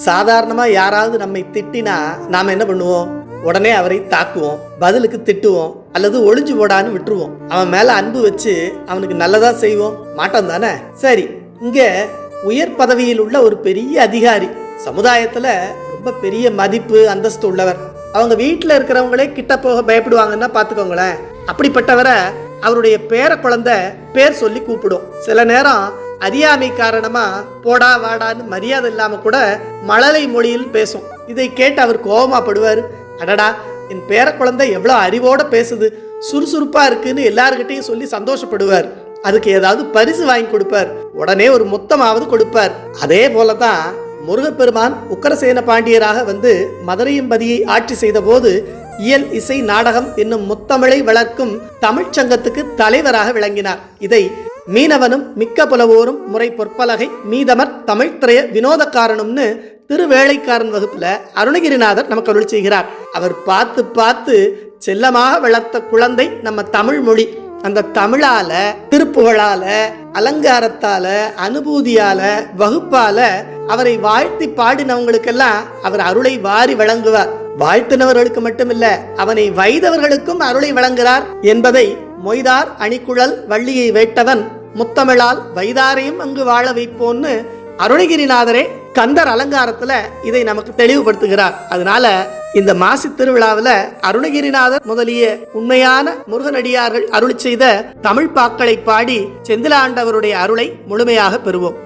சாதாரணமா யாராவது நம்மை திட்டினா நாம என்ன பண்ணுவோம்? உடனே அவரை தாக்குவோம், பதிலுக்கு திட்டுவோம், அல்லது ஒளிஞ்சு போடான்னு விட்டுருவோம். அவன் மேல அன்பு வச்சு அவனுக்கு நல்லதா செய்வோம் மாட்டோம் தானே? சரி, இங்க உயர் பதவியில் உள்ள ஒரு பெரிய அதிகாரி, சமுதாயத்துல ரொம்ப பெரிய மதிப்பு அந்தஸ்து உள்ளவர். அவங்க வீட்டுல இருக்கிறவங்களே கிட்ட போக பயப்படுவாங்கன்னா பாத்துக்கோங்களேன். அப்படிப்பட்டவரை அவருடைய பேர குழந்தை பேர் சொல்லி கூப்பிடும். சில நேரம் அறியாமை காரணமா போடா வாடான்னு மரியாதை இல்லாம கூட மழலை மொழியில் பேசும். இதை கேட்டு அவர் கோபமா படுவார். அடடா, என் பேர குழந்தை எவ்வளவு அறிவோட பேசுது, சுறுசுறுப்பா இருக்குன்னு எல்லார்கிட்டையும் சொல்லி சந்தோஷப்படுவார். அதுக்கு ஏதாவது பரிசு வாங்கி கொடுப்பார், உடனே ஒரு மொத்தமாவது கொடுப்பார். அதே போலதான் முருகப்பெருமான் உக்கரசேன பாண்டியராக வந்து மதுரையம்பதியை ஆட்சி செய்த போது இயல் இசை நாடகம் என்னும் முத்தமிழை வளர்க்கும் தமிழ்ச்சங்கத்துக்கு தலைவராக விளங்கினார். இதை மீனவனும் மிக்க புலவோரும் முறை பொற்பலகை மீதமர் தமிழ்த்திரைய வினோதக்காரனும்னு திருவேளைக்காரன் வகுப்புல அருணகிரிநாதர் நமக்கு அருள் செய்கிறார். அவர் பார்த்து பார்த்து செல்லமாக வளர்த்த குழந்தை நம்ம தமிழ் மொழி. அந்த தமிழால, திருப்புகழால, அலங்காரத்தால, அனுபூதியால, வகுப்பால அவரை வாழ்த்தி பாடினவங்களுக்கெல்லாம் அவர் அருளை வாரி வழங்குவார். வாழ்த்தினவர்களுக்கு மட்டுமில்ல, அவனை வைதவர்களுக்கும் அருளை வழங்குகிறார் என்பதை மொய்தார் அணிக்குழல் வள்ளியை வேட்டவன் முத்தமிழால் வைதாரையும் அங்கு வாழ வைப்போன்னு அருணகிரிநாதரே கந்தர் அலங்காரத்துல இதை நமக்கு தெளிவுபடுத்துகிறார். அதனால இந்த மாசி திருவிழாவில் அருணகிரிநாதர் முதலிய உண்மையான முருகனடியார்கள் அருள் செய்த தமிழ் பாக்களை பாடி செந்திலாண்டவருடைய அருளை முழுமையாக பெறுவோம்.